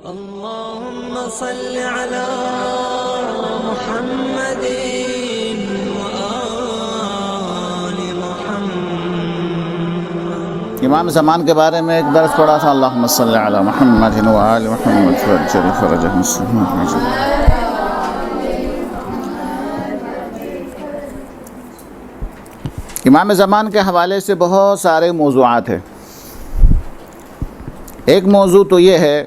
اللهم صل على محمد وآل محمد. امام زمان کے بارے میں ایک درس پڑھا تھا، اللہم صلی علی محمد وآل محمد فرج فرجہ مسلم. امام زمان کے حوالے سے بہت سارے موضوعات ہیں. ایک موضوع تو یہ ہے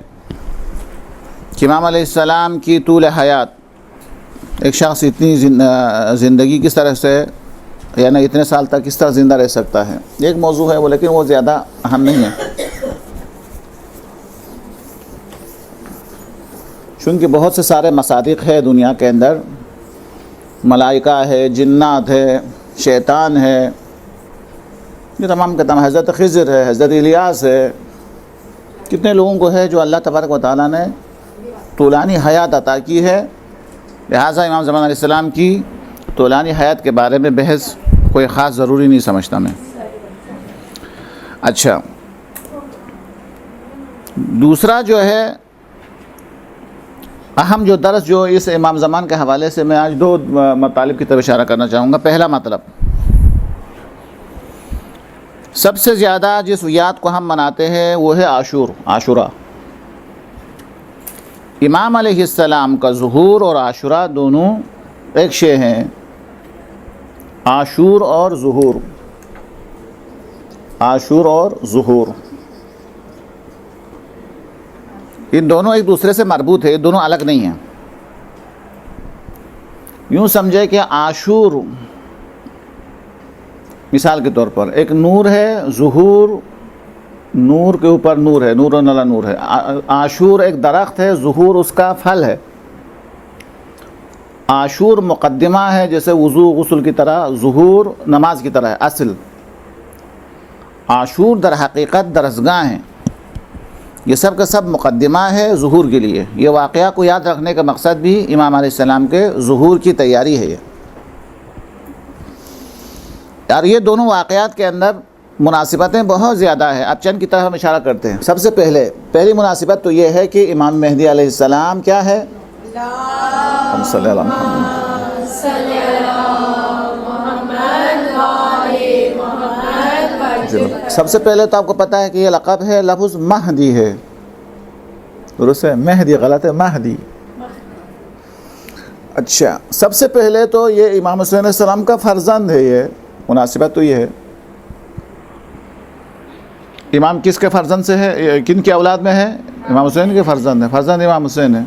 کہ امام علیہ السلام کی طول حیات، ایک شخص اتنی زندگی کس طرح سے، یعنی اتنے سال تک کس طرح زندہ رہ سکتا ہے، ایک موضوع ہے وہ، لیکن وہ زیادہ اہم نہیں ہے، چونکہ بہت سے سارے مصادیق ہے دنیا کے اندر، ملائکہ ہے، جنات ہے، شیطان ہے، یہ تمام کا تمام، حضرت خضر ہے، حضرت الیاس ہے، کتنے لوگوں کو ہے جو اللہ تبارک و تعالیٰ نے طولانی حیات عطا کی ہے. لہٰذا امام زمان علیہ السلام کی طولانی حیات کے بارے میں بحث کوئی خاص ضروری نہیں سمجھتا میں. اچھا، دوسرا جو ہے اہم جو درس جو اس امام زمان کے حوالے سے میں آج دو مطالب کی طرف اشارہ کرنا چاہوں گا. پہلا مطلب، سب سے زیادہ جس یاد کو ہم مناتے ہیں وہ ہے عاشورہ. امام علیہ السلام کا ظہور اور عاشورہ دونوں ایک شے ہیں. عاشور اور ظہور، عاشور اور ظہور، ان دونوں ایک دوسرے سے مربوط ہے، دونوں الگ نہیں ہیں. یوں سمجھے کہ عاشور مثال کے طور پر ایک نور ہے، ظہور نور کے اوپر نور ہے، نور و نلا نور ہے. عاشور ایک درخت ہے، ظہور اس کا پھل ہے. عاشور مقدمہ ہے، جیسے وضو غسل کی طرح، ظہور نماز کی طرح ہے اصل. عاشور در حقیقت درسگاہ ہیں، یہ سب کا سب مقدمہ ہے ظہور کے لیے. یہ واقعہ کو یاد رکھنے کا مقصد بھی امام علیہ السلام کے ظہور کی تیاری ہے. اور یہ دونوں واقعات کے اندر مناسبتیں بہت زیادہ ہیں. اب چند کی طرف ہم اشارہ کرتے ہیں. سب سے پہلی مناسبت تو یہ ہے کہ امام مہدی علیہ السلام کیا ہے؟ صلی اللہ علیہ وسلم. سب سے پہلے تو آپ کو پتہ ہے کہ یہ لقب ہے، لفظ مہدی ہے، درست ہے؟ مہدی غلط ہے، مہدی. اچھا، سب سے پہلے تو یہ امام حسین علیہ السلام کا فرزند ہے. یہ مناسبت تو یہ ہے. امام کس کے فرزند سے ہے، کن کی اولاد میں ہے؟ امام حسین کے فرزند ہے، فرزند امام حسین ہے.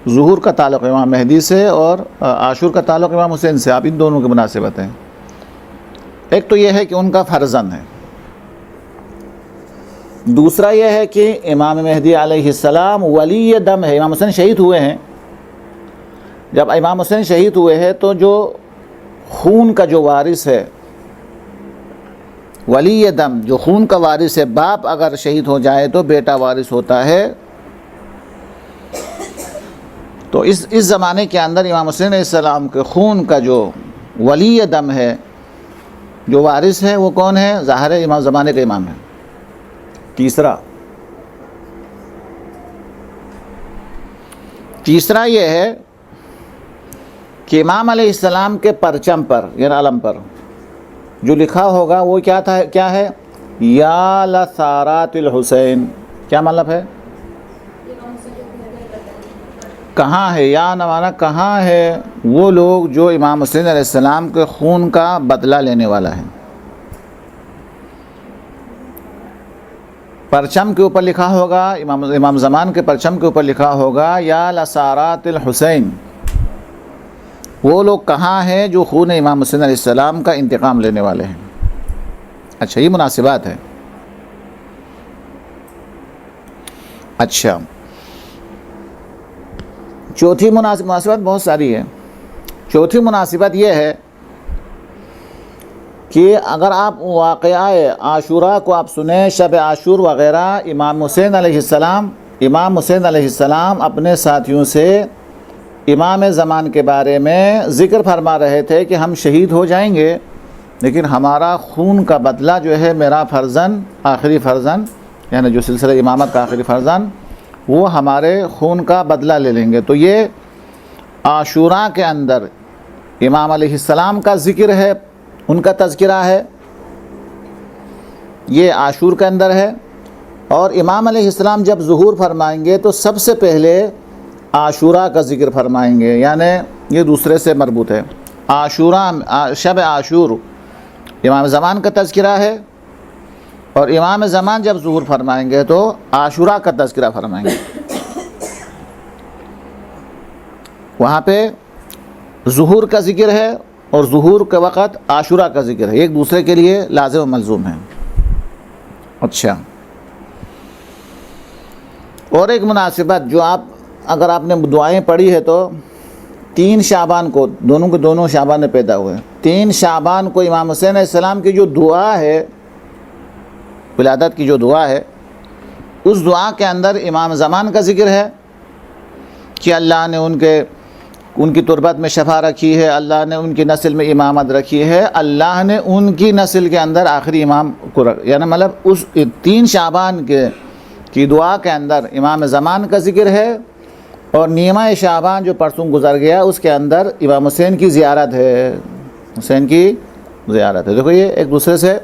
ظہور کا تعلق امام مہدی سے اور عاشور کا تعلق امام حسین سے. آپ ان دونوں کی مناسبت ہیں. ایک تو یہ ہے کہ ان کا فرزند ہے. دوسرا یہ ہے کہ امام مہدی علیہ السلام ولی دم ہے. امام حسین شہید ہوئے ہیں. جب امام حسین شہید ہوئے ہیں تو جو خون کا جو وارث ہے، ولی دم، جو خون کا وارث ہے، باپ اگر شہید ہو جائے تو بیٹا وارث ہوتا ہے. تو اس زمانے کے اندر امام حسین علیہ السلام کے خون کا جو ولی دم ہے، جو وارث ہے، وہ کون ہے؟ ظاہر ہے امام زمانے کے امام ہے. تیسرا یہ ہے کہ امام علیہ السلام کے پرچم پر، یعنی علم پر جو لکھا ہوگا وہ کیا ہے؟ یا لثارات الحسین. کیا مطلب ہے؟ کہاں ہے، یا نمانا کہاں ہے وہ لوگ جو امام حسین علیہ السلام کے خون کا بدلہ لینے والا ہے. پرچم کے اوپر لکھا ہوگا، امام زمان کے پرچم کے اوپر لکھا ہوگا یا لثارات الحسین. وہ لوگ کہاں ہیں جو خون امام حسین علیہ السلام کا انتقام لینے والے ہیں. اچھا، یہ مناسبات ہے. اچھا، چوتھی مناسبت بہت ساری ہے. چوتھی مناسبت یہ ہے کہ اگر آپ واقعہ عاشورہ کو آپ سنیں، شب عاشور وغیرہ، امام حسین علیہ السلام اپنے ساتھیوں سے امام زمان کے بارے میں ذکر فرما رہے تھے کہ ہم شہید ہو جائیں گے، لیکن ہمارا خون کا بدلہ جو ہے، میرا فرزند، آخری فرزند، یعنی جو سلسلہ امامت کا آخری فرزند، وہ ہمارے خون کا بدلہ لے لیں گے. تو یہ عاشوراء کے اندر امام علیہ السلام کا ذکر ہے، ان کا تذکرہ ہے، یہ عاشور کے اندر ہے. اور امام علیہ السلام جب ظہور فرمائیں گے تو سب سے پہلے عاشوراء کا ذکر فرمائیں گے، یعنی یہ دوسرے سے مربوط ہے. عاشوراء، شب عاشور امام زمان کا تذکرہ ہے، اور امام زمان جب ظہور فرمائیں گے تو عاشوراء کا تذکرہ فرمائیں گے. وہاں پہ ظہور کا ذکر ہے اور ظہور کے وقت عاشوراء کا ذکر ہے، ایک دوسرے کے لیے لازم و ملزوم ہے. اچھا، اور ایک مناسبت جو اگر آپ نے دعائیں پڑھی ہے تو 3 شعبان کو، دونوں کے دونوں شعبان میں پیدا ہوئے، 3 شعبان کو امام حسین علیہ السلام کی جو دعا ہے، ولادت کی جو دعا ہے، اس دعا کے اندر امام زمان کا ذکر ہے کہ اللہ نے ان کی تربت میں شفا رکھی ہے، اللہ نے ان کی نسل میں امامت رکھی ہے، اللہ نے ان کی نسل کے اندر آخری امام کو یعنی مطلب اس 3 شعبان کی دعا کے اندر امام زمان کا ذکر ہے، اور نیمہ شعبان جو پرسوں گزر گیا اس کے اندر امام حسین کی زیارت ہے، حسین کی زیارت ہے. دیکھو یہ ایک دوسرے سے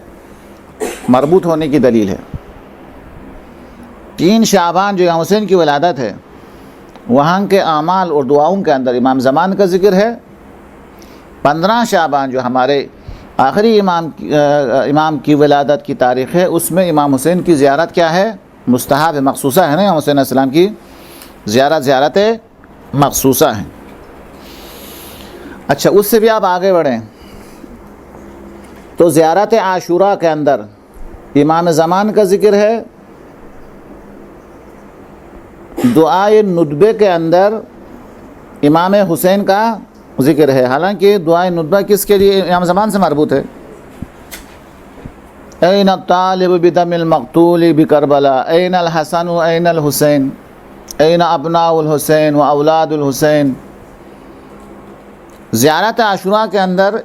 مربوط ہونے کی دلیل ہے. 3 شعبان جو امام حسین کی ولادت ہے، وہاں کے اعمال اور دعاؤں کے اندر امام زمان کا ذکر ہے. 15 شعبان جو ہمارے آخری امام کی ولادت کی تاریخ ہے، اس میں امام حسین کی زیارت کیا ہے؟ مستحب ہے، مخصوصہ ہے نا. امام حسین علیہ السلام کی زیارت مخصوصہ ہے. اچھا، اس سے بھی آپ آگے بڑھیں تو زیارت عاشوراء کے اندر امام زمان کا ذکر ہے، دعائے ندبے کے اندر امام حسین کا ذکر ہے. حالانکہ دعائے ندبہ کس کے لیے؟ امام زمان سے مربوط ہے. این الطالب بدم المقتول بکربلا، این الحسن و این الحسین، این ابناء الحسین و اولاد الحسین. زیارت عاشوراء کے اندر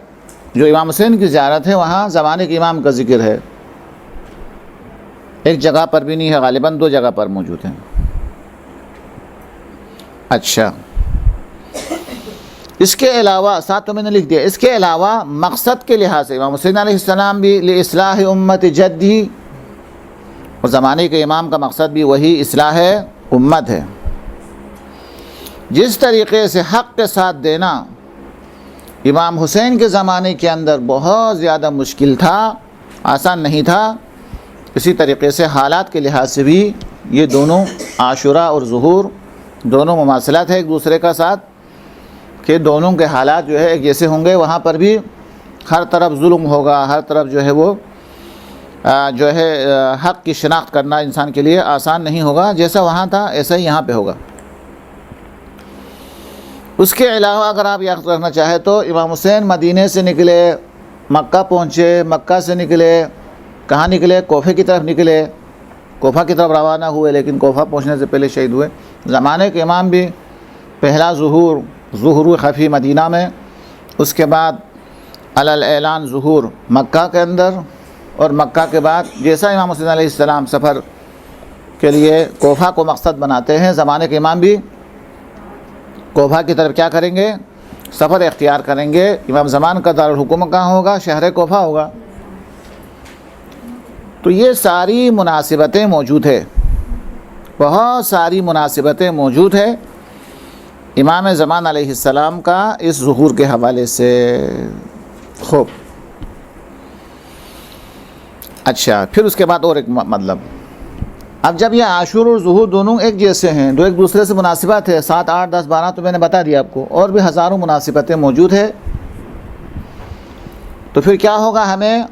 جو امام حسین کی زیارت ہے، وہاں زمانے کے امام کا ذکر ہے. ایک جگہ پر بھی نہیں ہے، غالباً 2 جگہ پر موجود ہیں. اچھا، اس کے علاوہ ساتھ تو میں نے لکھ دیا، اس کے علاوہ مقصد کے لحاظ سے امام حسین علیہ السلام بھی لإصلاح امت جدی، اور زمانے کے امام کا مقصد بھی وہی اصلاح امت ہے. جس طریقے سے حق کے ساتھ دینا امام حسین کے زمانے کے اندر بہت زیادہ مشکل تھا، آسان نہیں تھا، اسی طریقے سے حالات کے لحاظ سے بھی یہ دونوں عاشوراء اور ظہور دونوں مماثلات ہے ایک دوسرے کا ساتھ، کہ دونوں کے حالات جو ہے ایک جیسے ہوں گے. وہاں پر بھی ہر طرف ظلم ہوگا، ہر طرف جو ہے وہ حق کی شناخت کرنا انسان کے لیے آسان نہیں ہوگا. جیسا وہاں تھا ایسا ہی یہاں پہ ہوگا. اس کے علاوہ اگر آپ یاد رکھنا چاہیں تو امام حسین مدینے سے نکلے، مکہ پہنچے، مکہ سے نکلے، کہاں نکلے؟ کوفہ کی طرف نکلے، کوفہ کی طرف روانہ ہوئے، لیکن کوفہ پہنچنے سے پہلے شہید ہوئے. زمانے کے امام بھی پہلا ظہور خفی مدینہ میں، اس کے بعد علی الاعلان ظہور مکہ کے اندر، اور مکہ کے بعد جیسا امام حسین علیہ السلام سفر کے لیے کوفہ کو مقصد بناتے ہیں، زمانے کے امام بھی کوفہ کی طرف کیا کریں گے؟ سفر اختیار کریں گے. امام زمان کا دارالحکومت کہاں ہوگا؟ شہر کوفہ ہوگا. تو یہ ساری مناسبتیں موجود ہے، بہت ساری مناسبتیں موجود ہے امام زمان علیہ السلام کا اس ظہور کے حوالے سے. خوب، اچھا، پھر اس کے بعد اور ایک مطلب، اب جب یہ عاشور اور ظہور دونوں ایک جیسے ہیں، دو ایک دوسرے سے مناسبت ہے، 7 8 10 12 تو میں نے بتا دیا آپ کو، اور بھی ہزاروں مناسبتیں موجود ہے. تو پھر کیا ہوگا؟ ہمیں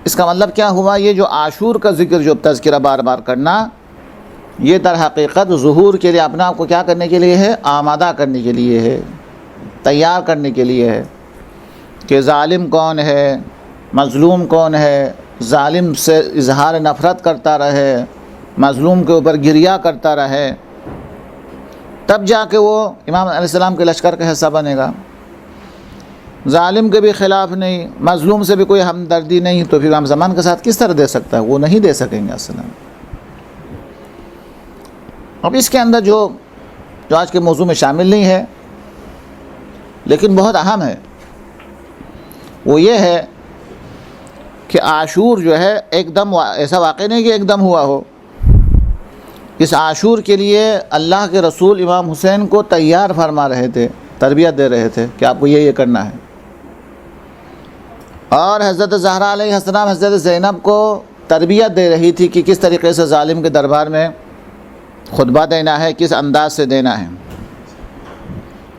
اس کا مطلب کیا ہوا؟ یہ جو عاشور کا ذکر، جو تذکرہ بار بار کرنا، یہ در حقیقت ظہور کے لیے اپنے آپ کو کیا کرنے کے لیے ہے؟ آمادہ کرنے کے لیے ہے، تیار کرنے کے لیے ہے کہ ظالم کون ہے، مظلوم کون ہے، ظالم سے اظہار نفرت کرتا رہے، مظلوم کے اوپر گریہ کرتا رہے، تب جا کے وہ امام علیہ السلام کے لشکر کا حصہ بنے گا. ظالم کے بھی خلاف نہیں، مظلوم سے بھی کوئی ہمدردی نہیں، تو پھر امام زمان کے ساتھ کس طرح دے سکتا ہے؟ وہ نہیں دے سکیں گے اصلا. اب اس کے اندر جو آج کے موضوع میں شامل نہیں ہے لیکن بہت اہم ہے، وہ یہ ہے کہ عاشور جو ہے ایک دم ایسا واقع نہیں کہ ایک دم ہوا ہو. اس عاشور کے لیے اللہ کے رسول امام حسین کو تیار فرما رہے تھے، تربیت دے رہے تھے کہ آپ کو یہ کرنا ہے. اور حضرت زہرا علیہ السلام حضرت زینب کو تربیت دے رہی تھی کہ کس طریقے سے ظالم کے دربار میں خطبہ دینا ہے، کس انداز سے دینا ہے.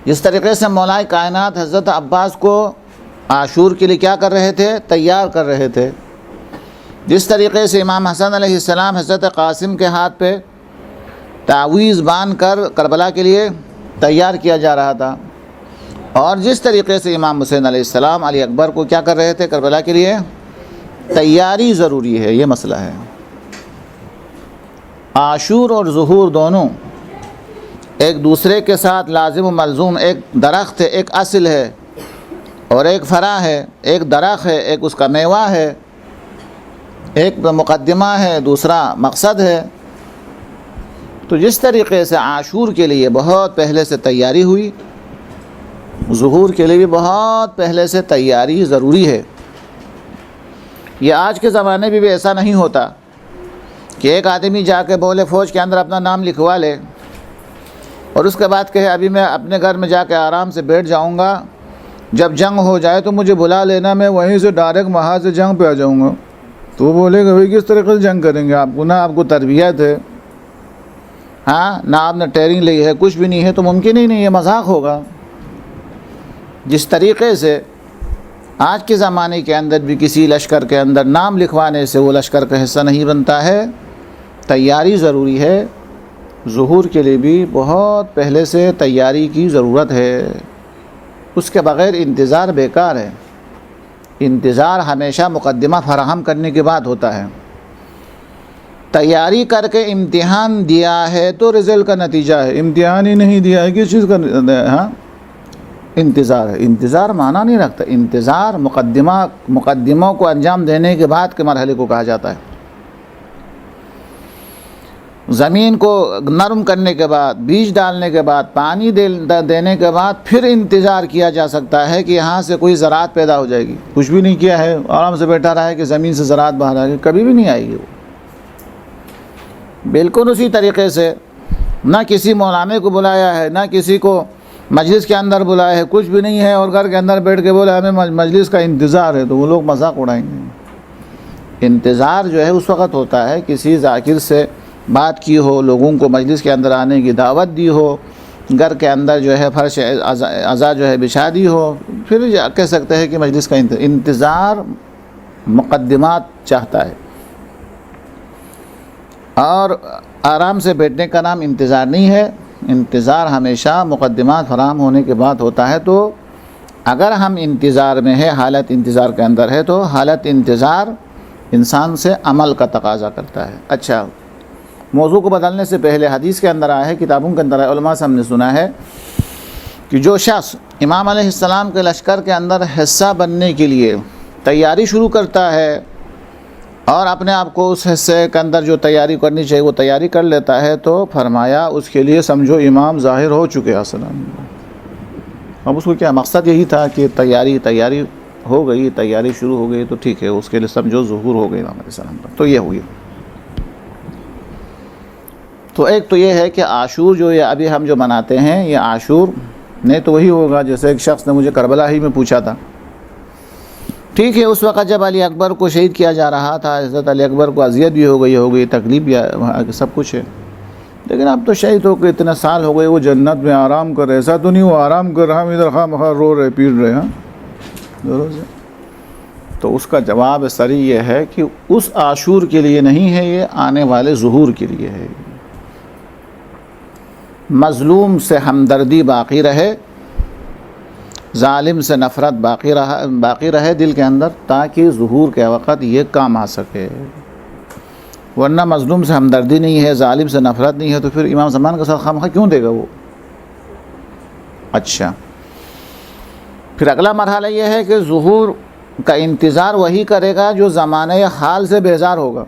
جس طریقے سے مولائے کائنات حضرت عباس کو عاشور کے لیے کیا کر رہے تھے، تیار کر رہے تھے. جس طریقے سے امام حسن علیہ السلام حضرت قاسم کے ہاتھ پہ تعویذ باندھ کر کربلا کے لیے تیار کیا جا رہا تھا، اور جس طریقے سے امام حسین علیہ السلام علی اکبر کو کیا کر رہے تھے، کربلا کے لیے تیاری ضروری ہے. یہ مسئلہ ہے. عاشور اور ظہور دونوں ایک دوسرے کے ساتھ لازم و ملزوم، ایک درخت ہے، ایک اصل ہے اور ایک فرع ہے. ایک درخت ہے، ایک اس کا میوہ ہے، ایک مقدمہ ہے، دوسرا مقصد ہے. تو جس طریقے سے عاشور کے لیے بہت پہلے سے تیاری ہوئی، ظہور کے لیے بھی بہت پہلے سے تیاری ضروری ہے. یہ آج کے زمانے میں بھی ایسا نہیں ہوتا کہ ایک آدمی جا کے بولے فوج کے اندر اپنا نام لکھوا لے اور اس کے بعد کہے ابھی میں اپنے گھر میں جا کے آرام سے بیٹھ جاؤں گا، جب جنگ ہو جائے تو مجھے بلا لینا، میں وہیں سے ڈائریکٹ وہاں سے جنگ پہ آ جاؤں گا. تو وہ بولے گا بھائی کس طریقے سے جنگ کریں گے، آپ کو نہ آپ کو تربیت ہے، ہاں نہ آپ نے ٹریننگ لی ہے، کچھ بھی نہیں ہے، تو ممکن ہی نہیں، یہ مذاق ہوگا. جس طریقے سے آج کے زمانے کے اندر بھی کسی لشکر کے اندر نام لکھوانے سے وہ لشکر کا حصہ نہیں بنتا ہے، تیاری ضروری ہے. ظہور کے لیے بھی بہت پہلے سے تیاری کی ضرورت ہے. اس کے بغیر انتظار بیکار ہے. انتظار ہمیشہ مقدمہ فراہم کرنے کے بعد ہوتا ہے. تیاری کر کے امتحان دیا ہے تو رزلٹ کا نتیجہ ہے، امتحان ہی نہیں دیا ہے کس چیز کا، ہاں انتظار ہے. انتظار معنی نہیں رکھتا. انتظار مقدموں کو انجام دینے کے بعد کے مرحلے کو کہا جاتا ہے. زمین کو نرم کرنے کے بعد، بیج ڈالنے کے بعد، پانی دینے کے بعد پھر انتظار کیا جا سکتا ہے کہ یہاں سے کوئی زراعت پیدا ہو جائے گی. کچھ بھی نہیں کیا ہے، آرام سے بیٹھا رہا ہے کہ زمین سے زراعت باہر آئے گی، کبھی بھی نہیں آئے گی. وہ بالکل اسی طریقے سے نہ کسی مولانے کو بلایا ہے، نہ کسی کو مجلس کے اندر بلایا ہے، کچھ بھی نہیں ہے، اور گھر کے اندر بیٹھ کے بولا ہمیں مجلس کا انتظار ہے، تو وہ لوگ مذاق اڑائیں گے. انتظار جو ہے اس وقت ہوتا ہے کسی ذاکر سے بات کی ہو، لوگوں کو مجلس کے اندر آنے کی دعوت دی ہو، گھر کے اندر جو ہے فرش عزا جو ہے بچھا دی ہو، پھر کہہ سکتے ہیں کہ مجلس کا انتظار مقدمات چاہتا ہے. اور آرام سے بیٹھنے کا نام انتظار نہیں ہے. انتظار ہمیشہ مقدمات فراہم ہونے کے بعد ہوتا ہے. تو اگر ہم انتظار میں ہے، حالت انتظار کے اندر ہے، تو حالت انتظار انسان سے عمل کا تقاضا کرتا ہے. اچھا، موضوع کو بدلنے سے پہلے حدیث کے اندر آیا ہے، کتابوں کے اندر آیا، علماء سے ہم نے سنا ہے کہ جو شخص امام علیہ السلام کے لشکر کے اندر حصہ بننے کے لیے تیاری شروع کرتا ہے اور اپنے آپ کو اس حصے کے اندر جو تیاری کرنی چاہیے وہ تیاری کر لیتا ہے، تو فرمایا اس کے لیے سمجھو امام ظاہر ہو چکے السلام. اب اس کو کیا مقصد یہی تھا کہ تیاری ہو گئی، تیاری شروع ہو گئی، تو ٹھیک ہے، اس کے لیے سمجھو ظہور ہو گئی امام علیہ السلام پر. تو یہ ہوئی. تو ایک تو یہ ہے کہ عاشور جو یہ ابھی ہم جو مناتے ہیں، یہ عاشور نہیں تو وہی ہوگا جیسے ایک شخص نے مجھے کربلا ہی میں پوچھا تھا. ٹھیک ہے، اس وقت جب علی اکبر کو شہید کیا جا رہا تھا، حضرت علی اکبر کو اذیت بھی ہو گئی، تکلیف بھی سب کچھ ہے، لیکن اب تو شہید ہو کے اتنے سال ہو گئے، وہ جنت میں آرام کر رہے. ایسا تو نہیں وہ آرام کر رہا، ہم ادھر خواہ مخواہ رو رہے پیٹ رہے. ہاں ضرور سے. تو اس کا جواب سری یہ ہے کہ اس عاشور کے لیے نہیں ہے، یہ آنے والے ظہور کے لیے ہے. مظلوم سے ہمدردی باقی رہے، ظالم سے نفرت باقی رہے دل کے اندر، تاکہ ظہور کے وقت یہ کام آ سکے. ورنہ مظلوم سے ہمدردی نہیں ہے، ظالم سے نفرت نہیں ہے، تو پھر امام زمان کا ساتھ خواہ کیوں دے گا وہ. اچھا، پھر اگلا مرحلہ یہ ہے کہ ظہور کا انتظار وہی کرے گا جو زمانے حال سے بیزار ہوگا.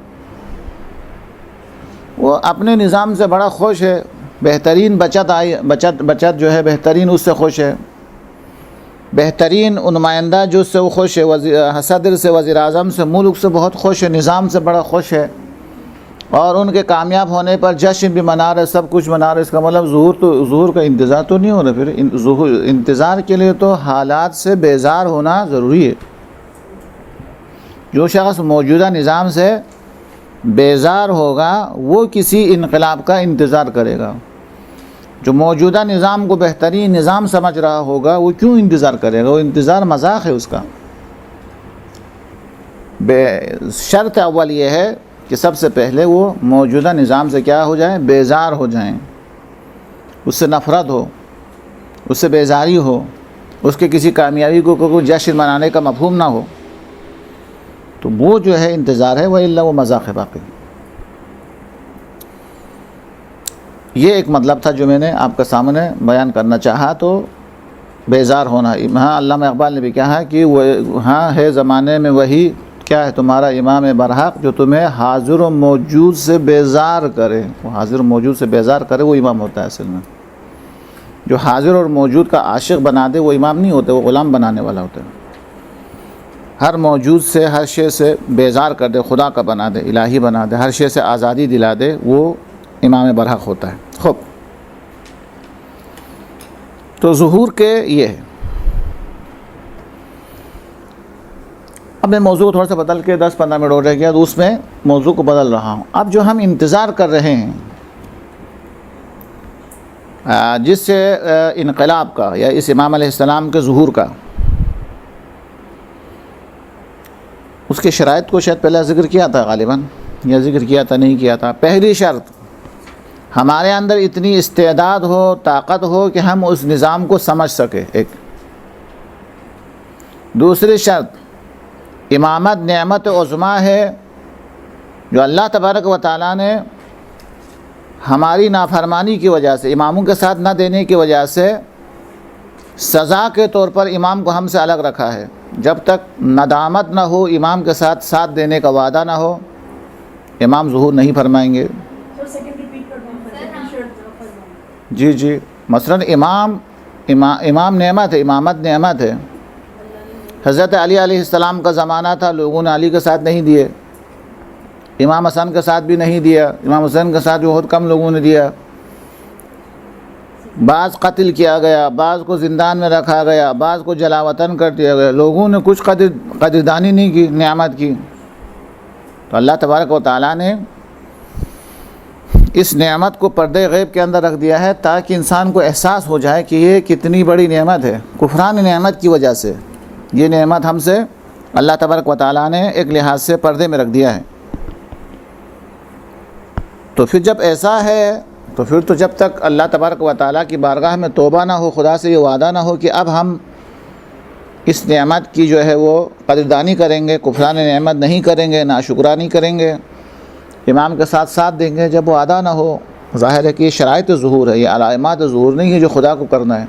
وہ اپنے نظام سے بڑا خوش ہے، بہترین بچت جو ہے بہترین اس سے خوش ہے، بہترین نمائندہ جو اس سے وہ خوش ہے، صدر سے، وزیر اعظم سے، ملک سے بہت خوش ہے، نظام سے بڑا خوش ہے، اور ان کے کامیاب ہونے پر جشن بھی منا رہے، سب کچھ منا رہے۔ اس کا مطلب ظہور کا انتظار تو نہیں ہو رہا، پھر انتظار کے لیے تو حالات سے بیزار ہونا ضروری ہے۔ جو شخص موجودہ نظام سے بیزار ہوگا وہ کسی انقلاب کا انتظار کرے گا، جو موجودہ نظام کو بہترین نظام سمجھ رہا ہوگا وہ کیوں انتظار کرے گا؟ وہ انتظار مذاق ہے اس کا۔ شرط اول یہ ہے کہ سب سے پہلے وہ موجودہ نظام سے کیا ہو جائیں؟ بیزار ہو جائیں، اس سے نفرت ہو، اس سے بیزاری ہو، اس کے کسی کامیابی کو کوئی جشن منانے کا مفہوم نہ ہو، تو وہ جو ہے انتظار ہے، وَإِلَّا وہ مذاق ہے باقی۔ یہ ایک مطلب تھا جو میں نے آپ کے سامنے بیان کرنا چاہا۔ تو بیزار ہونا، ہاں علامہ اقبال نے بھی کہا کہ وہ ہاں ہے زمانے میں وہی کیا ہے تمہارا امام برحق جو تمہیں حاضر و موجود سے بیزار کرے۔ وہ حاضر و موجود سے بیزار کرے وہ امام ہوتا ہے اصل میں۔ جو حاضر اور موجود کا عاشق بنا دے وہ امام نہیں ہوتے، وہ غلام بنانے والا ہوتا ہے۔ ہر موجود سے، ہر شے سے بیزار کر دے، خدا کا بنا دے، الہی بنا دے، ہر شے سے آزادی دلا دے، وہ امام برحق ہوتا ہے۔ خوب، تو ظہور کے یہ ہے۔ اب میں موضوع کو تھوڑا سا بدل کے 10-15 منٹ ہو رہ گیا تو اس میں موضوع کو بدل رہا ہوں۔ اب جو ہم انتظار کر رہے ہیں جس سے انقلاب کا یا اس امام علیہ السلام کے ظہور کا، اس کے شرائط کو شاید پہلے ذکر کیا تھا غالباً، یا ذکر کیا تھا نہیں کیا تھا۔ پہلی شرط، ہمارے اندر اتنی استعداد ہو، طاقت ہو کہ ہم اس نظام کو سمجھ سکیں، ایک۔ دوسری شرط، امامت نعمت عظمیٰ ہے جو اللہ تبارک و تعالیٰ نے ہماری نافرمانی کی وجہ سے، اماموں کے ساتھ نہ دینے کی وجہ سے سزا کے طور پر امام کو ہم سے الگ رکھا ہے۔ جب تک ندامت نہ ہو، امام کے ساتھ دینے کا وعدہ نہ ہو، امام ظہور نہیں فرمائیں گے۔ جی مثلا امام نعمت ہے، امامت نعمت ہے۔ حضرت علی علیہ السلام کا زمانہ تھا، لوگوں نے علی کے ساتھ نہیں دیے، امام حسن کے ساتھ بھی نہیں دیا، امام حسین کے ساتھ بھی بہت کم لوگوں نے دیا۔ بعض قتل کیا گیا، بعض کو زندان میں رکھا گیا، بعض کو جلا وطن کر دیا گیا، لوگوں نے کچھ قدردانی نہیں کی نعمت کی۔ تو اللہ تبارک و تعالیٰ نے اس نعمت کو پردے غیب کے اندر رکھ دیا ہے تاکہ انسان کو احساس ہو جائے کہ یہ کتنی بڑی نعمت ہے۔ کفران نعمت کی وجہ سے یہ نعمت ہم سے اللہ تبارک و تعالیٰ نے ایک لحاظ سے پردے میں رکھ دیا ہے۔ تو پھر جب ایسا ہے تو پھر تو جب تک اللہ تبارک و تعالیٰ کی بارگاہ میں توبہ نہ ہو، خدا سے یہ وعدہ نہ ہو کہ اب ہم اس نعمت کی جو ہے وہ قدردانی کریں گے، کفران نعمت نہیں کریں گے، ناشکرانی کریں گے، امام کے ساتھ دیں گے، جب وہ ادا نہ ہو، ظاہر ہے کہ یہ شرائط ظہور ہے، یہ علامات ظہور نہیں ہے جو خدا کو کرنا ہے۔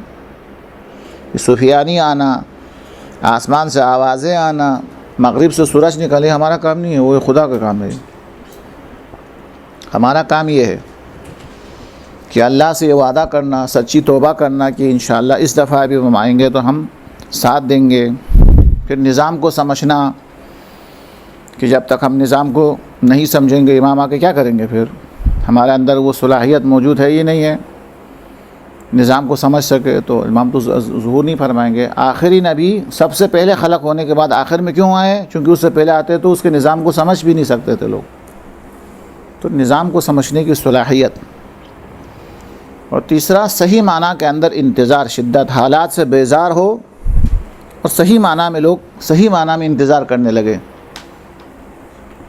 یہ سفیانی آنا، آسمان سے آوازیں آنا، مغرب سے سورج نکلے، ہمارا کام نہیں ہے، وہ خدا کا کام ہے۔ ہمارا کام یہ ہے کہ اللہ سے یہ وعدہ کرنا، سچی توبہ کرنا کہ انشاءاللہ اس دفعہ بھی ہم آئیں گے تو ہم ساتھ دیں گے۔ پھر نظام کو سمجھنا کہ جب تک ہم نظام کو نہیں سمجھیں گے، امام آ کے کیا کریں گے؟ پھر ہمارے اندر وہ صلاحیت موجود ہے ہی نہیں ہے نظام کو سمجھ سکے، تو امام تو ظہور نہیں فرمائیں گے۔ آخری نبی سب سے پہلے خلق ہونے کے بعد آخر میں کیوں آئے؟ چونکہ اس سے پہلے آتے تو اس کے نظام کو سمجھ بھی نہیں سکتے تھے لوگ۔ تو نظام کو سمجھنے کی صلاحیت۔ اور تیسرا، صحیح معنی کے اندر انتظار، شدت، حالات سے بیزار ہو اور صحیح معنی میں لوگ صحیح معنی میں انتظار کرنے لگے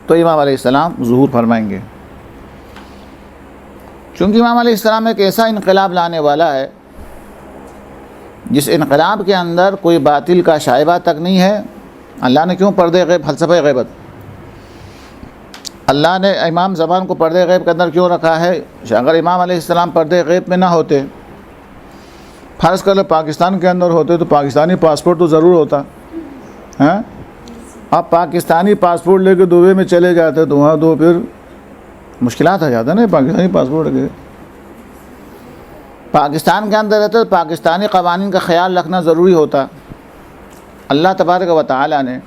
تو امام علیہ السلام ظہور فرمائیں گے۔ چونکہ امام علیہ السلام ایک ایسا انقلاب لانے والا ہے جس انقلاب کے اندر کوئی باطل کا شائبہ تک نہیں ہے۔ اللہ نے کیوں پردے غیب، فلسفہ غیبت، اللہ نے امام زبان کو پردے غیب کے اندر کیوں رکھا ہے؟ اگر امام علیہ السلام پردے غیب میں نہ ہوتے، فرض کر لو پاکستان کے اندر ہوتے تو پاکستانی پاسپورٹ تو ضرور ہوتا، آپ پاکستانی پاسپورٹ لے کے دبئی میں چلے جاتے تو وہاں تو پھر مشکلات آ جاتا ہے نا پاکستانی پاسپورٹ کے. پاکستان کے اندر رہتے تو پاکستانی قوانین کا خیال رکھنا ضروری ہوتا. اللہ تبارک و تعالیٰ نے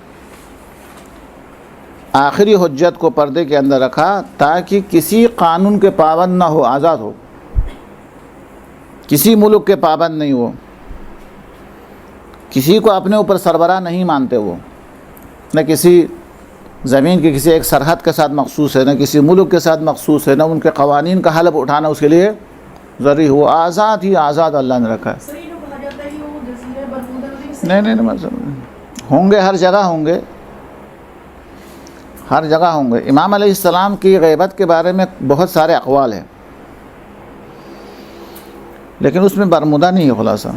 آخری حجت کو پردے کے اندر رکھا تاکہ کسی قانون کے پابند نہ ہو, آزاد ہو, کسی ملک کے پابند نہیں ہو, کسی کو اپنے اوپر سربراہ نہیں مانتے, وہ نہ کسی زمین کی کسی ایک سرحد کے ساتھ مخصوص ہے, نہ کسی ملک کے ساتھ مخصوص ہے, نہ ان کے قوانین کا حلف اٹھانا اس کے لیے ضروری ہو. آزاد ہی آزاد اللہ نے رکھا ہے. نہیں ہوں گے, ہر جگہ ہوں گے, ہر جگہ ہوں گے. امام علیہ السلام کی غیبت کے بارے میں بہت سارے اقوال ہیں, لیکن اس میں برمودہ نہیں ہے خلاصہ.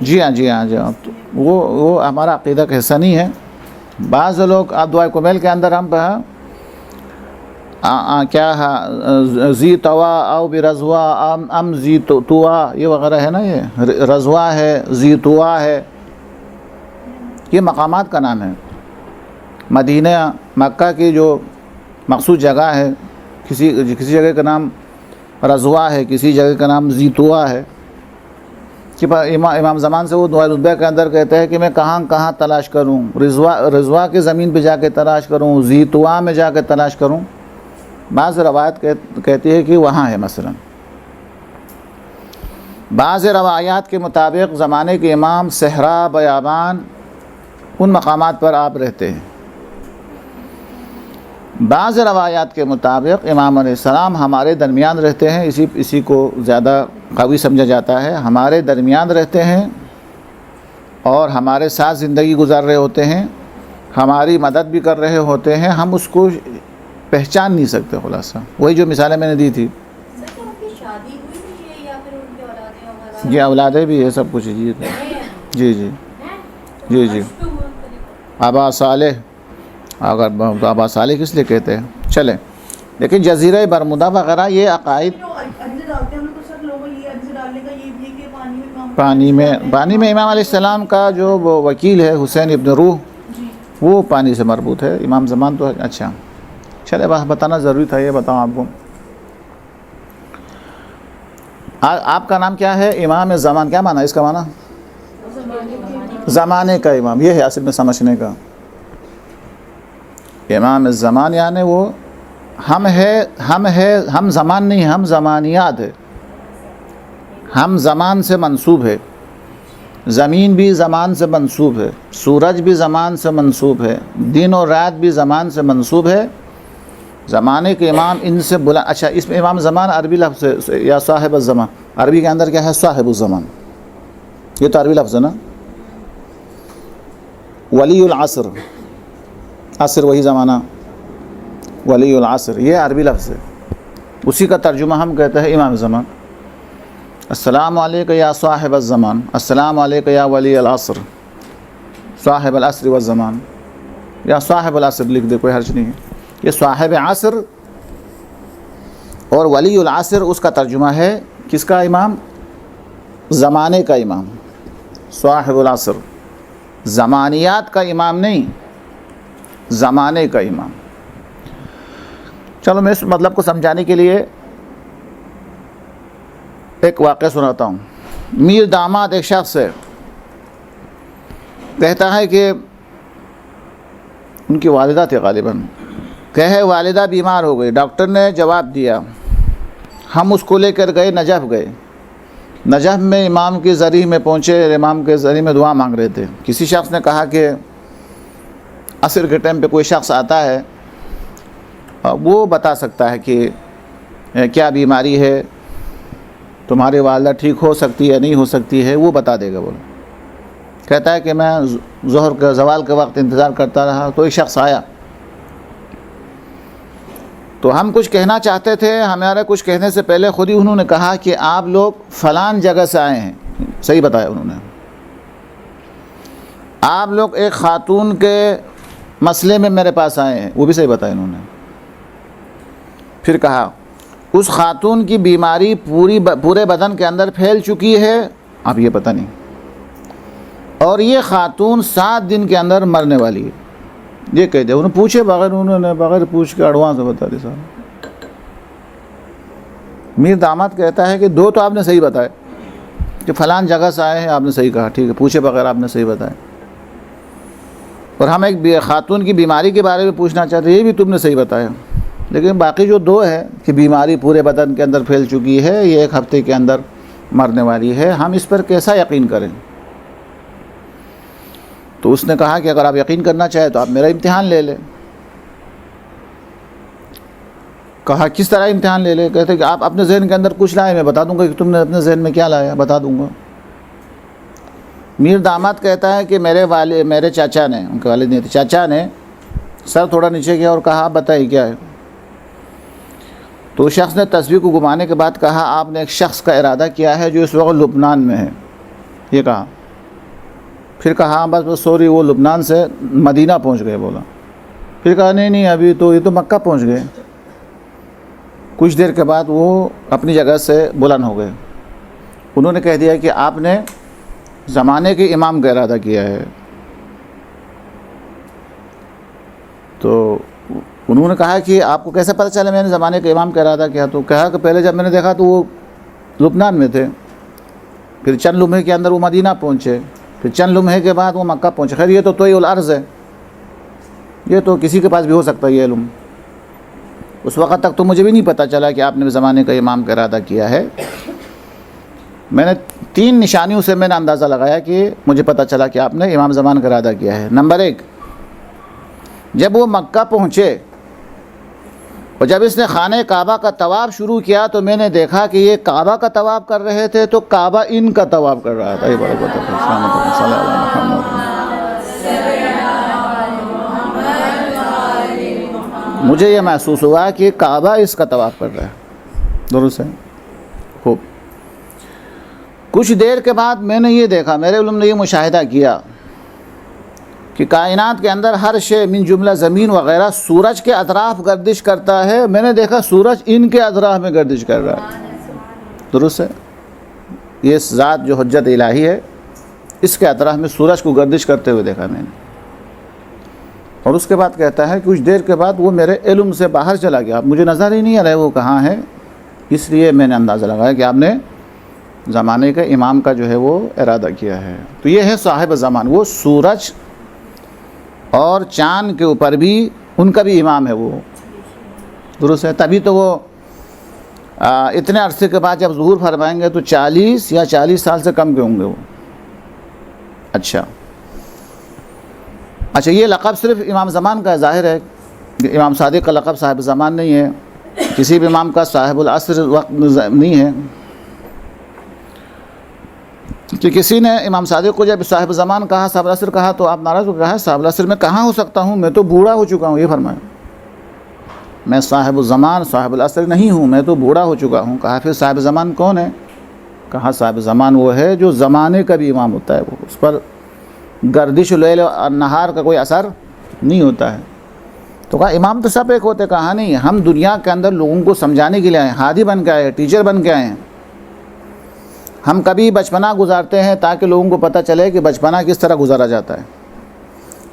جی ہاں جی ہاں جی ہاں, وہ ہمارا عقیدہ کا حصہ نہیں ہے. بعض لوگ آپ دعائے کمیل کے اندر ہم کیا ہے زی توا او برضوا ام زی توا یہ وغیرہ ہے نا, یہ رضوا ہے, زی توا ہے, یہ مقامات کا نام ہے. مدینہ مکہ کی جو مخصوص جگہ ہے, کسی جگہ کا نام رضوا ہے, کسی جگہ کا نام زی توا ہے. کہ امام زمان سے وہ دعائے رتبہ کے اندر کہتے ہیں کہ میں کہاں کہاں تلاش کروں, رضوا کی زمین پہ جا کے تلاش کروں, زی توا میں جا کے تلاش کروں. بعض روایت کہتی ہے کہ وہاں ہے. مثلا بعض روایات کے مطابق زمانے کے امام صحرا بیابان ان مقامات پر آپ رہتے ہیں. بعض روایات کے مطابق امام علیہ السلام ہمارے درمیان رہتے ہیں. اسی کو زیادہ قوی سمجھا جاتا ہے. ہمارے درمیان رہتے ہیں اور ہمارے ساتھ زندگی گزار رہے ہوتے ہیں, ہماری مدد بھی کر رہے ہوتے ہیں. ہم اس کو پہچان نہیں سکتے. خلاصہ وہی جو مثالیں میں نے دی تھی. یہ اولادیں بھی ہے, سب کچھ. جی جی جی جی جی آبا صالح, اگر آبا صالح کس لیے کہتے ہیں. چلیں, لیکن جزیرہ برمودا وغیرہ یہ عقائد پانی میں امام علیہ السلام کا جو وہ وکیل ہے حسین ابن روح, وہ پانی سے مربوط ہے. امام زمان تو اچھا چلے, بتانا ضروری تھا. یہ بتاؤں آپ کو, آپ کا نام کیا ہے؟ امام زمان. کیا معنی ہے اس کا؟ معنی زمانے کا امام. یہ ہے اصل میں سمجھنے کا. امام زمان یعنی وہ ہم زمان نہیں, ہم زمانیات ہے. ہم زمان سے منسوب ہے. زمین بھی زمان سے منسوب ہے, سورج بھی زمان سے منسوب ہے, دن اور رات بھی زمان سے منسوب ہے. زمانے کے امام ان سے بلا. اچھا, اس میں امام زمان عربی لفظ ہے یا صاحب الزمان. عربی کے اندر کیا ہے؟ صاحب الزمان. یہ تو عربی لفظ ہے نا. ولی العصر, عصر وہی زمانہ, ولی العصر یہ عربی لفظ ہے. اسی کا ترجمہ ہم کہتے ہیں امام زمان. السلام علیکم یا صاحب الزمان, السلام علیکم یا ولی العصر, صاحب العصر والزمان, یا صاحب العصر لکھ دے, کوئی حرج نہیں ہے. یہ صاحب عصر اور ولی العصر اس کا ترجمہ ہے. کس کا امام؟ زمانے کا امام, صاحب العصر. زمانیات کا امام نہیں, زمانے کا امام. چلو میں اس مطلب کو سمجھانے کے لیے ایک واقعہ سناتا ہوں. میر داماد ایک شخص ہے, کہتا ہے کہ ان کی والدہ تھی غالباً, کہے والدہ بیمار ہو گئی. ڈاکٹر نے جواب دیا. ہم اس کو لے کر گئے, نجف گئے. نجف میں امام کی زری میں پہنچے, امام کے زری میں دعا مانگ رہے تھے. کسی شخص نے کہا کہ عصر کے ٹائم پہ کوئی شخص آتا ہے, وہ بتا سکتا ہے کہ کیا بیماری ہے, تمہاری والدہ ٹھیک ہو سکتی ہے نہیں ہو سکتی ہے, وہ بتا دے گا. بولو. کہتا ہے کہ میں ظہر کے زوال کے وقت انتظار کرتا رہا, تو ایک شخص آیا. تو ہم کچھ کہنا چاہتے تھے, ہمارے کچھ کہنے سے پہلے خود ہی انہوں نے کہا کہ آپ لوگ فلان جگہ سے آئے ہیں. صحیح بتایا انہوں نے. آپ لوگ ایک خاتون کے مسئلے میں میرے پاس آئے ہیں, وہ بھی صحیح بتایا انہوں نے. پھر کہا اس خاتون کی بیماری پورے بدن کے اندر پھیل چکی ہے, اب یہ پتہ نہیں, اور یہ خاتون 7 دن کے اندر مرنے والی ہے. یہ کہہ دیا، انہوں نے پوچھے بغیر، انہوں نے بغیر پوچھ کے ایڈوانس بتا دی صاحب۔ میر داماد کہتا ہے کہ دو تو آپ نے صحیح بتائے کہ فلان جگہ سے آئے ہیں، آپ نے صحیح کہا، ٹھیک ہے، پوچھے بغیر آپ نے صحیح بتائے، اور ہم ایک خاتون کی بیماری کے بارے میں پوچھنا چاہتے ہیں، یہ بھی تم نے صحیح بتایا، لیکن باقی جو دو ہے کہ بیماری پورے بدن کے اندر پھیل چکی ہے، یہ 1 ہفتے کے اندر مرنے والی ہے، ہم اس پر کیسا یقین کریں؟ تو اس نے کہا کہ اگر آپ یقین کرنا چاہیں تو آپ میرا امتحان لے لیں۔ کہا کس طرح امتحان لے لیں؟ کہتے کہ آپ اپنے ذہن کے اندر کچھ لائے، میں بتا دوں گا کہ تم نے اپنے ذہن میں کیا لایا، بتا دوں گا۔ میر داماد کہتا ہے کہ میرے چاچا نے، ان کے والد نہیں تھے، چاچا نے سر تھوڑا نیچے کیا اور کہا آپ بتائیے کیا ہے؟ تو اس شخص نے تصویر کو گھمانے کے بعد کہا آپ نے ایک شخص کا ارادہ کیا ہے جو اس وقت لبنان میں ہے، یہ کہا۔ پھر کہا بس سوری، وہ لبنان سے مدینہ پہنچ گئے، بولا۔ پھر کہا نہیں ابھی تو یہ تو مکہ پہنچ گئے۔ کچھ دیر کے بعد وہ اپنی جگہ سے بلند ہو گئے، انہوں نے کہہ دیا کہ آپ نے زمانے کے امام کا ارادہ کیا ہے۔ تو انہوں نے کہا کہ آپ کو کیسے پتہ چلا میں نے زمانے کے امام کا ارادہ کیا؟ تو کہا کہ پہلے جب میں نے دیکھا تو وہ لبنان میں تھے، پھر چند لمحے کے اندر وہ مدینہ پہنچے، پھر چند لمحے کے بعد وہ مکہ پہنچے۔ خیر یہ تو طویل العرض ہے، یہ تو کسی کے پاس بھی ہو سکتا ہے یہ علم، اس وقت تک تو مجھے بھی نہیں پتہ چلا کہ آپ نے زمانے کا امام کا ارادہ کیا ہے۔ میں نے 3 نشانیوں سے میں نے اندازہ لگایا کہ مجھے پتہ چلا کہ آپ نے امام زمان کا ارادہ کیا ہے۔ نمبر 1، جب وہ مکہ پہنچے اور جب اس نے خانہ کعبہ کا طواف شروع کیا تو میں نے دیکھا کہ یہ کعبہ کا طواف کر رہے تھے تو کعبہ ان کا طواف کر رہا تھا۔ مجھے یہ محسوس ہوا کہ کعبہ اس کا طواف کر رہا ہے، درست ہے، خوب۔ کچھ دیر کے بعد میں نے یہ دیکھا، میرے علم نے یہ مشاہدہ کیا کہ کائنات کے اندر ہر شے من جملہ زمین وغیرہ سورج کے اطراف گردش کرتا ہے، میں نے دیکھا سورج ان کے اطراف میں گردش کر رہا ہے، درست ہے۔ یہ ذات جو حجت الہی ہے، اس کے اطراف میں سورج کو گردش کرتے ہوئے دیکھا میں نے۔ اور اس کے بعد کہتا ہے کچھ دیر کے بعد وہ میرے علم سے باہر چلا گیا، مجھے نظر ہی نہیں آ رہا ہے وہ کہاں ہے، اس لیے میں نے اندازہ لگایا کہ آپ نے زمانے کے امام کا جو ہے وہ ارادہ کیا ہے۔ تو یہ ہے صاحب زمان، وہ سورج اور چاند کے اوپر بھی ان کا بھی امام ہے وہ، درست ہے۔ تبھی تو وہ اتنے عرصے کے بعد جب ظہور فرمائیں گے تو 40 یا 40 سال سے کم کے ہوں گے وہ۔ اچھا یہ لقب صرف امام زمان کا ہے، ظاہر ہے امام صادق کا لقب صاحب زمان نہیں ہے، کسی بھی امام کا صاحب العصر وقت نہیں ہے، کہ کسی نے امام صادق کو جب صاحب زمان کہا، صاحب العصر کہا تو آپ ناراض ہو گئے، کہا صاحب العصر میں کہاں ہو سکتا ہوں، میں تو بوڑھا ہو چکا ہوں، یہ فرمایا، میں صاحب الزمان صاحب العصر نہیں ہوں، میں تو بوڑھا ہو چکا ہوں۔ کہا پھر صاحب زمان کون ہے؟ کہا صاحب زمان وہ ہے جو زمانے کا بھی امام ہوتا ہے، وہ اس پر گردش لیل اور نہار کا کوئی اثر نہیں ہوتا ہے۔ تو کہا امام تو سب ایک ہوتے، کہا نہیں، ہم دنیا کے اندر لوگوں کو سمجھانے کے لیے آئے ہیں، ہادی بن کے آئے ہیں، ٹیچر بن کے آئے ہیں۔ ہم کبھی بچپنا گزارتے ہیں تاکہ لوگوں کو پتہ چلے کہ بچپنا کس طرح گزارا جاتا ہے،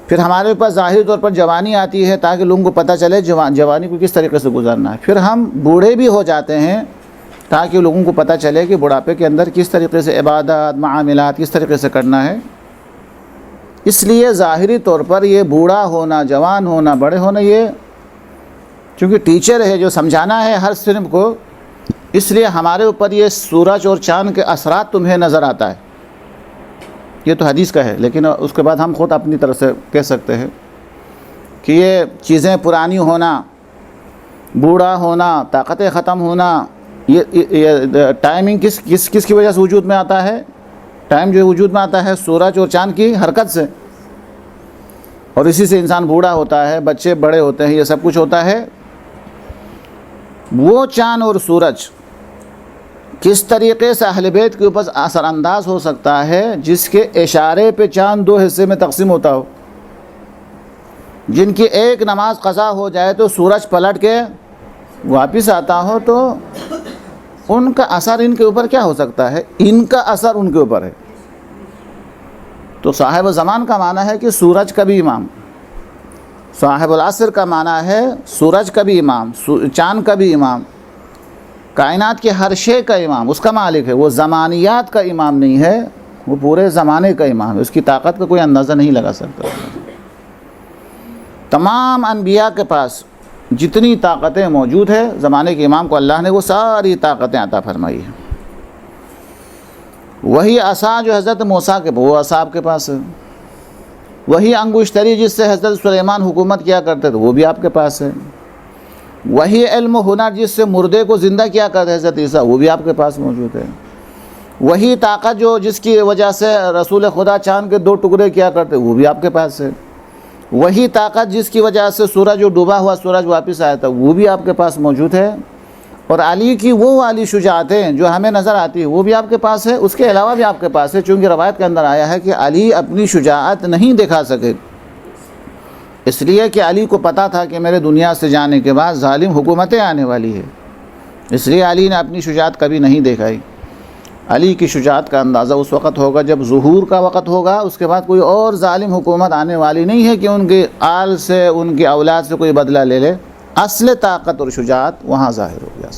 پھر ہمارے اوپر ظاہری طور پر جوانی آتی ہے تاکہ لوگوں کو پتہ چلے جوانی کو کس طریقے سے گزارنا ہے، پھر ہم بوڑھے بھی ہو جاتے ہیں تاکہ لوگوں کو پتہ چلے کہ بڑھاپے کے اندر کس طریقے سے عبادات معاملات کس طریقے سے کرنا ہے۔ اس لیے ظاہری طور پر یہ بوڑھا ہونا، جوان ہونا، بڑے ہونا، یہ چونکہ ٹیچر ہے جو سمجھانا ہے ہر صنف کو، اس لیے ہمارے اوپر یہ سورج اور چاند کے اثرات تمہیں نظر آتا ہے، یہ تو حدیث کا ہے، لیکن اس کے بعد ہم خود اپنی طرف سے کہہ سکتے ہیں کہ یہ چیزیں پرانی ہونا، بوڑھا ہونا، طاقتیں ختم ہونا، یہ ٹائمنگ کس کی وجہ سے وجود میں آتا ہے؟ ٹائم جو وجود میں آتا ہے سورج اور چاند کی حرکت سے، اور اسی سے انسان بوڑھا ہوتا ہے، بچے بڑے ہوتے ہیں، یہ سب کچھ ہوتا ہے۔ وہ چاند اور سورج کس طریقے سے اہل بیت کے اوپر اثر انداز ہو سکتا ہے جس کے اشارے پہ چاند 2 حصے میں تقسیم ہوتا ہو، جن کی ایک نماز قضا ہو جائے تو سورج پلٹ کے واپس آتا ہو، تو ان کا اثر ان کے اوپر کیا ہو سکتا ہے؟ ان کا اثر ان کے اوپر ہے۔ تو صاحب زمان کا معنی ہے کہ سورج کا بھی امام، صاحب العصر کا معنی ہے سورج کا بھی امام، چاند کا بھی امام، کائنات کے ہر شے کا امام، اس کا مالک ہے۔ وہ زمانیات کا امام نہیں ہے، وہ پورے زمانے کا امام ہے، اس کی طاقت کا کوئی اندازہ نہیں لگا سکتا۔ تمام انبیاء کے پاس جتنی طاقتیں موجود ہیں، زمانے کے امام کو اللہ نے وہ ساری طاقتیں عطا فرمائی ہیں۔ وہی عصا جو حضرت موسیٰ کے وہ عصا آپ کے پاس ہے، وہی انگشتری جس سے حضرت سلیمان حکومت کیا کرتے تھے وہ بھی آپ کے پاس ہے، وہی علم و ہنر جس سے مردے کو زندہ کیا کرتے حضرت عیسیٰ وہ بھی آپ کے پاس موجود ہے، وہی طاقت جس کی وجہ سے رسول خدا چاند کے 2 ٹکڑے کیا کرتے وہ بھی آپ کے پاس ہے، وہی طاقت جس کی وجہ سے سورج جو ڈوبا ہوا سورج واپس آیا تھا وہ بھی آپ کے پاس موجود ہے، اور علی کی وہ والی شجاعتیں جو ہمیں نظر آتی ہے وہ بھی آپ کے پاس ہے، اس کے علاوہ بھی آپ کے پاس ہے، چونکہ روایت کے اندر آیا ہے کہ علی اپنی شجاعت نہیں دکھا سکے، اس لیے کہ علی کو پتہ تھا کہ میرے دنیا سے جانے کے بعد ظالم حکومتیں آنے والی ہے، اس لیے علی نے اپنی شجاعت کبھی نہیں دکھائی۔ علی کی شجاعت کا اندازہ اس وقت ہوگا جب ظہور کا وقت ہوگا، اس کے بعد کوئی اور ظالم حکومت آنے والی نہیں ہے کہ ان کے آل سے ان کی اولاد سے کوئی بدلہ لے لے، اصل طاقت اور شجاعت وہاں ظاہر ہو گیا۔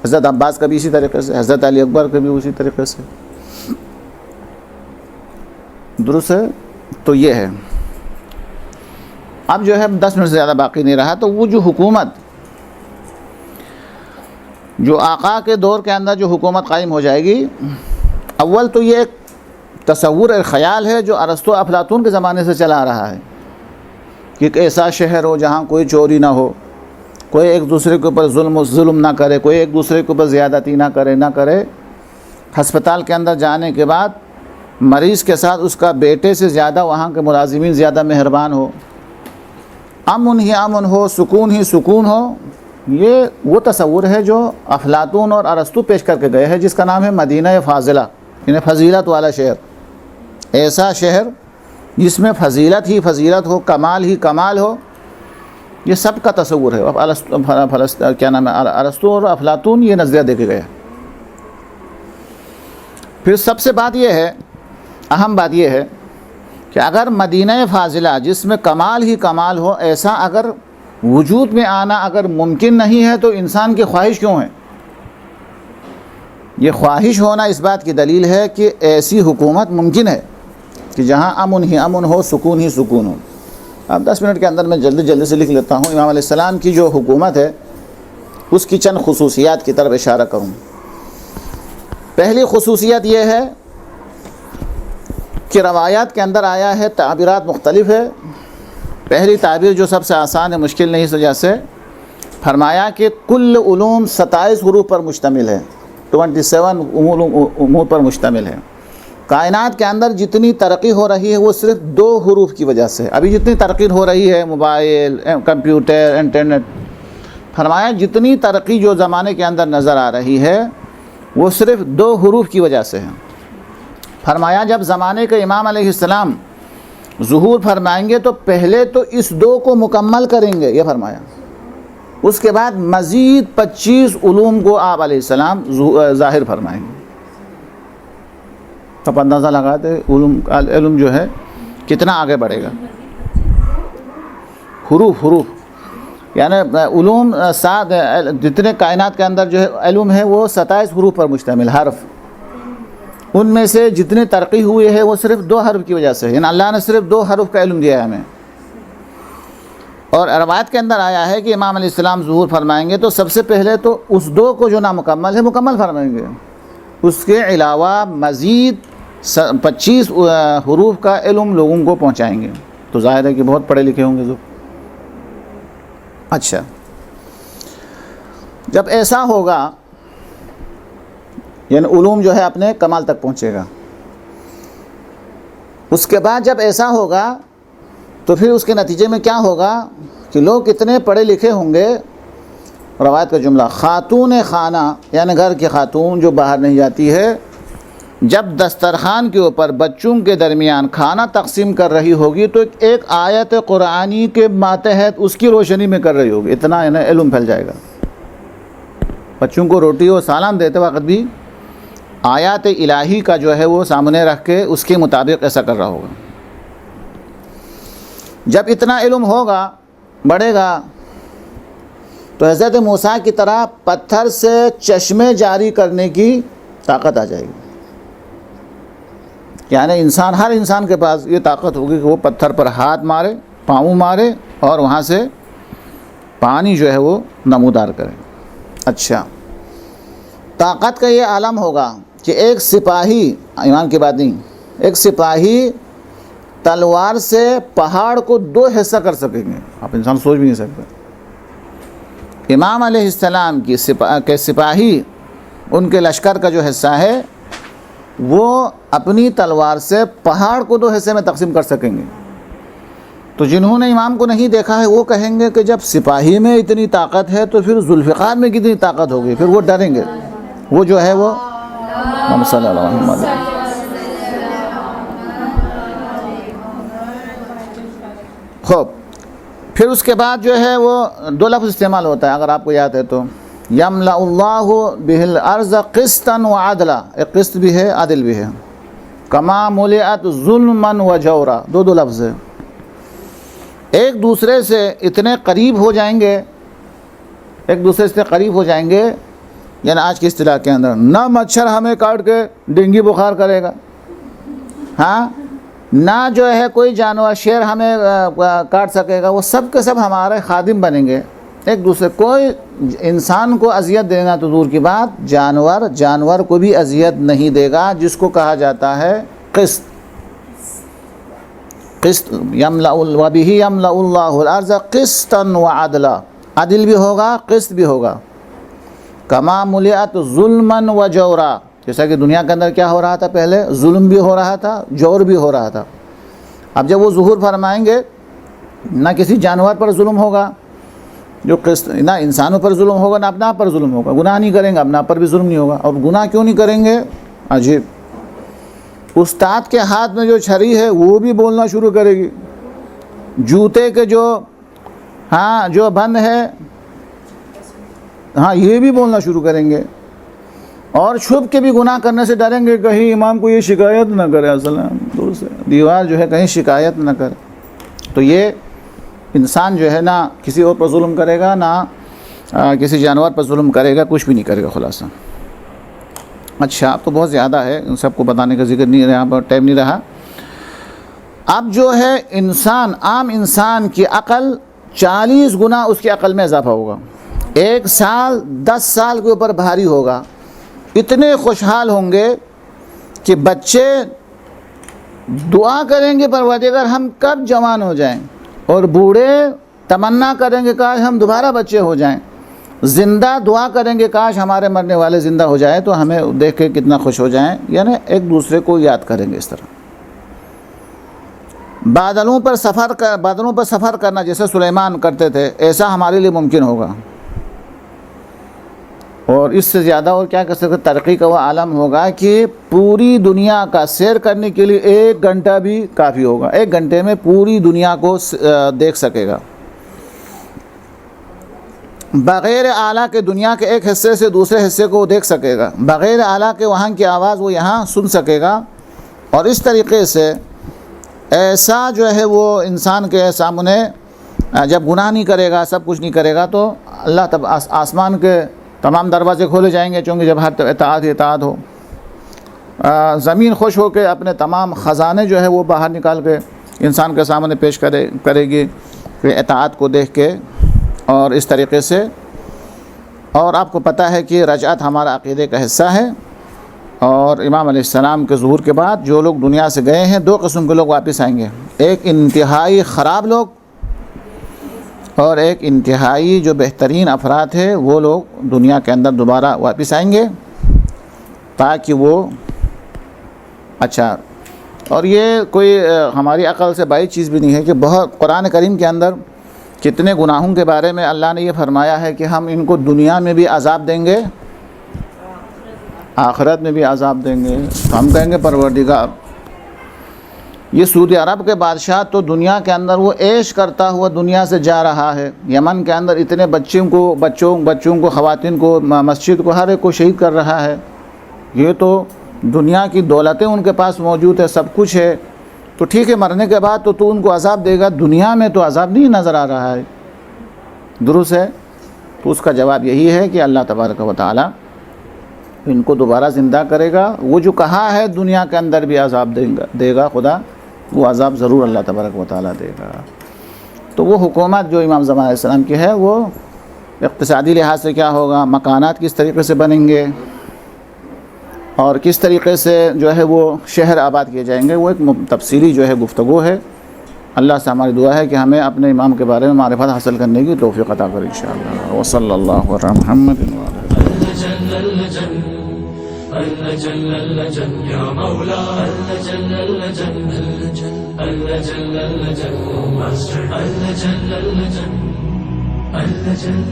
حضرت عباس کا بھی اسی طریقے سے، حضرت علی اکبر کا بھی اسی طریقے سے، درست ہے۔ تو یہ ہے، اب جو ہے 10 منٹ سے زیادہ باقی نہیں رہا، تو وہ جو حکومت جو آقا کے دور کے اندر جو حکومت قائم ہو جائے گی، اول تو یہ ایک تصور ایک خیال ہے جو ارسطو افلاطون کے زمانے سے چلا آ رہا ہے کہ ایک ایسا شہر ہو جہاں کوئی چوری نہ ہو، کوئی ایک دوسرے کے اوپر ظلم نہ کرے، کوئی ایک دوسرے کے اوپر زیادتی نہ کرے، ہسپتال کے اندر جانے کے بعد مریض کے ساتھ اس کا بیٹے سے زیادہ وہاں کے ملازمین زیادہ مہربان ہو، امن ہی امن ہو، سکون ہی سکون ہو۔ یہ وہ تصور ہے جو افلاطون اور ارسطو پیش کر کے گئے ہیں، جس کا نام ہے مدینہ فاضلہ، یعنی فضیلت والا شہر، ایسا شہر جس میں فضیلت ہی فضیلت ہو، کمال ہی کمال ہو، یہ سب کا تصور ہے۔ کیا نام ہے، ارسطو اور افلاطون یہ نظریہ دے کے گئے۔ پھر سب سے بات یہ ہے، اہم بات یہ ہے کہ اگر مدینہ فاضلہ جس میں کمال ہی کمال ہو، ایسا اگر وجود میں آنا اگر ممکن نہیں ہے تو انسان کی خواہش کیوں ہے؟ یہ خواہش ہونا اس بات کی دلیل ہے کہ ایسی حکومت ممکن ہے کہ جہاں امن ہی امن ہو، سکون ہی سکون ہو۔ اب 10 منٹ کے اندر میں جلدی سے لکھ لیتا ہوں۔ امام علیہ السلام کی جو حکومت ہے اس کی چند خصوصیات کی طرف اشارہ کروں۔ پہلی خصوصیت یہ ہے کہ روایات کے اندر آیا ہے، تعبیرات مختلف ہے۔ پہلی تعبیر جو سب سے آسان ہے، مشکل نہیں، اس وجہ سے فرمایا کہ کل علوم 27 حروف پر مشتمل ہے، 27 امور پر مشتمل ہے۔ کائنات کے اندر جتنی ترقی ہو رہی ہے وہ صرف 2 حروف کی وجہ سے۔ ابھی جتنی ترقی ہو رہی ہے، موبائل، کمپیوٹر، انٹرنیٹ، فرمایا جتنی ترقی جو زمانے کے اندر نظر آ رہی ہے وہ صرف 2 حروف کی وجہ سے ہے۔ فرمایا جب زمانے کے امام علیہ السلام ظہور فرمائیں گے تو پہلے تو اس 2 کو مکمل کریں گے، یہ فرمایا، اس کے بعد مزید 25 علوم کو آپ علیہ السلام ظاہر فرمائیں گے۔ تو اندازہ لگاتے علم جو ہے کتنا آگے بڑھے گا۔ حروف یعنی علوم 7 جتنے کائنات کے اندر جو ہے علم ہے وہ 27 حروف پر مشتمل، حرف، ان میں سے جتنے ترقی ہوئی ہے وہ صرف 2 حرف کی وجہ سے، یعنی اللہ نے صرف 2 حرف کا علم دیا ہے ہمیں۔ اور روایت کے اندر آیا ہے کہ امام علیہ السلام ظہور فرمائیں گے تو سب سے پہلے تو اس 2 کو جو نامکمل ہے مکمل فرمائیں گے، اس کے علاوہ مزید 25 حروف کا علم لوگوں کو پہنچائیں گے۔ تو ظاہر ہے کہ بہت پڑھے لکھے ہوں گے جو۔ اچھا، جب ایسا ہوگا یعنی علوم جو ہے اپنے کمال تک پہنچے گا، اس کے بعد جب ایسا ہوگا تو پھر اس کے نتیجے میں کیا ہوگا کہ لوگ کتنے پڑھے لکھے ہوں گے۔ روایت کا جملہ، خاتون خانہ یعنی گھر کی خاتون جو باہر نہیں جاتی ہے، جب دسترخوان کے اوپر بچوں کے درمیان کھانا تقسیم کر رہی ہوگی تو ایک آیت قرآنی کے ماتحت اس کی روشنی میں کر رہی ہوگی، اتنا علم پھیل جائے گا۔ بچوں کو روٹی اور سالن دیتے وقت بھی آیات الہی کا جو ہے وہ سامنے رکھ کے اس کے مطابق ایسا کر رہا ہوگا۔ جب اتنا علم ہوگا، بڑھے گا، تو حضرت موسیٰ کی طرح پتھر سے چشمے جاری کرنے کی طاقت آ جائے گی. یعنی ہر انسان کے پاس یہ طاقت ہوگی کہ وہ پتھر پر ہاتھ مارے، پاؤں مارے اور وہاں سے پانی جو ہے وہ نمودار کرے. اچھا، طاقت کا یہ عالم ہوگا کہ ایک سپاہی، ایمان کی بات نہیں، ایک سپاہی تلوار سے پہاڑ کو 2 حصہ کر سکیں گے. آپ انسان سوچ بھی نہیں سکتے. امام علیہ السلام کی سپاہی، ان کے لشکر کا جو حصہ ہے وہ اپنی تلوار سے پہاڑ کو 2 حصے میں تقسیم کر سکیں گے. تو جنہوں نے امام کو نہیں دیکھا ہے وہ کہیں گے کہ جب سپاہی میں اتنی طاقت ہے تو پھر ذوالفقار میں کتنی طاقت ہوگی. پھر وہ ڈریں گے. وہ جو ہے وہ صلی اللہ علیہ وسلم. خوب، پھر اس کے بعد جو ہے وہ 2 لفظ استعمال ہوتا ہے اگر آپ کو یاد ہے تو. یملأ اللہ بہ الارض قسطا وعدلا، ایک قسط بھی ہے، عدل بھی ہے. کما ملئت ظلما وجورا، 2 لفظ ہے. ایک دوسرے سے اتنے قریب ہو جائیں گے، ایک دوسرے سے قریب ہو جائیں گے، یعنی آج کی اصطلاح کے اندر نہ مچھر ہمیں کاٹ کے ڈینگی بخار کرے گا، ہاں، نہ جو ہے کوئی جانور شیر ہمیں کاٹ سکے گا. وہ سب کے سب ہمارے خادم بنیں گے. ایک دوسرے، کوئی انسان کو اذیت دینا تو دور کی بات، جانور کو بھی اذیت نہیں دے گا، جس کو کہا جاتا ہے قسط. قسط وَبِهِ يَمْلَأُ اللَّهُ الْأَرْضَ قِسْطًا وَعَدْلًا، عدل بھی ہوگا، قسط بھی ہوگا. کما ملئت ظلما وجورا، جیسا کہ دنیا کے اندر کیا ہو رہا تھا، پہلے ظلم بھی ہو رہا تھا، جور بھی ہو رہا تھا. اب جب وہ ظہور فرمائیں گے، نہ کسی جانور پر ظلم ہوگا، جو قسط، نہ انسانوں پر ظلم ہوگا، نہ اپنا پر ظلم ہوگا. گناہ نہیں کریں گے، اپنا پر بھی ظلم نہیں ہوگا. اور گناہ کیوں نہیں کریں گے؟ عجیب، استاد کے ہاتھ میں جو چھری ہے وہ بھی بولنا شروع کرے گی. جوتے کے جو بند ہے، یہ بھی بولنا شروع کریں گے. اور چھپ کے بھی گناہ کرنے سے ڈریں گے، کہیں امام کو یہ شکایت نہ کرے، السلام دور سے دیوار جو ہے کہیں شکایت نہ کرے. تو یہ انسان جو ہے نہ کسی اور پر ظلم کرے گا، نہ کسی جانور پر ظلم کرے گا، کچھ بھی نہیں کرے گا. خلاصہ اچھا، اب تو بہت زیادہ ہے، ان سب کو بتانے کا ذکر نہیں رہا، پر ٹائم نہیں رہا. اب جو ہے انسان، عام انسان کی عقل 40 گنا اس کی عقل میں اضافہ ہوگا. 1 سال 10 سال کے اوپر بھاری ہوگا. اتنے خوشحال ہوں گے کہ بچے دعا کریں گے پروردگار ہم کب جوان ہو جائیں، اور بوڑھے تمنا کریں گے کاش ہم دوبارہ بچے ہو جائیں. زندہ دعا کریں گے کاش ہمارے مرنے والے زندہ ہو جائیں تو ہمیں دیکھ کے کتنا خوش ہو جائیں. یعنی ایک دوسرے کو یاد کریں گے اس طرح. بادلوں پر سفر کرنا جیسے سلیمان کرتے تھے، ایسا ہمارے لیے ممکن ہوگا. اور اس سے زیادہ اور کیا کر سکتے، ترقی کا وہ عالم ہوگا کہ پوری دنیا کا سیر کرنے کے لیے 1 گھنٹہ بھی کافی ہوگا. 1 گھنٹے میں پوری دنیا کو دیکھ سکے گا. بغیر آلہ کے دنیا کے ایک حصے سے دوسرے حصے کو دیکھ سکے گا. بغیر آلہ کے وہاں کی آواز وہ یہاں سن سکے گا. اور اس طریقے سے ایسا جو ہے وہ انسان کے سامنے جب گناہ نہیں کرے گا، سب کچھ نہیں کرے گا، تو اللہ تب آسمان کے تمام دروازے کھولے جائیں گے، چونکہ جب ہر اطاعت ہو. زمین خوش ہو کے اپنے تمام خزانے جو ہے وہ باہر نکال کے انسان کے سامنے پیش کرے گی کہ اطاعت کو دیکھ کے. اور اس طریقے سے، اور آپ کو پتہ ہے کہ رجعت ہمارا عقیدے کا حصہ ہے. اور امام علیہ السلام کے ظہور کے بعد جو لوگ دنیا سے گئے ہیں، 2 قسم کے لوگ واپس آئیں گے. ایک انتہائی خراب لوگ، اور ایک انتہائی جو بہترین افراد ہیں وہ لوگ دنیا کے اندر دوبارہ واپس آئیں گے، تاکہ وہ اچھا. اور یہ کوئی ہماری عقل سے بعید چیز بھی نہیں ہے کہ بہت قرآن کریم کے اندر کتنے گناہوں کے بارے میں اللہ نے یہ فرمایا ہے کہ ہم ان کو دنیا میں بھی عذاب دیں گے، آخرت میں بھی عذاب دیں گے. ہم کہیں گے پروردگار، یہ سعودی عرب کے بادشاہ تو دنیا کے اندر وہ عیش کرتا ہوا دنیا سے جا رہا ہے. یمن کے اندر اتنے بچوں کو خواتین کو، مسجد کو، ہر ایک کو شہید کر رہا ہے. یہ تو دنیا کی دولتیں ان کے پاس موجود ہے، سب کچھ ہے، تو ٹھیک ہے مرنے کے بعد تو ان کو عذاب دے گا، دنیا میں تو عذاب نہیں نظر آ رہا ہے، درست ہے؟ تو اس کا جواب یہی ہے کہ اللہ تبارک و تعالی ان کو دوبارہ زندہ کرے گا. وہ جو کہا ہے دنیا کے اندر بھی عذاب دے گا خدا، وہ عذاب ضرور اللہ تبارک و تعالی دے گا. تو وہ حکومت جو امام زمان علیہ السلام کی ہے، وہ اقتصادی لحاظ سے کیا ہوگا، مکانات کس طریقے سے بنیں گے اور کس طریقے سے جو ہے وہ شہر آباد کیے جائیں گے، وہ ایک تفصیلی جو ہے گفتگو ہے. اللہ سے ہماری دعا ہے کہ ہمیں اپنے امام کے بارے میں معرفت حاصل کرنے کی توفیق عطا کرے انشاءاللہ. وصلی اللہ علی محمد يا مولاي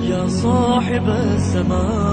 يا صاحب السماء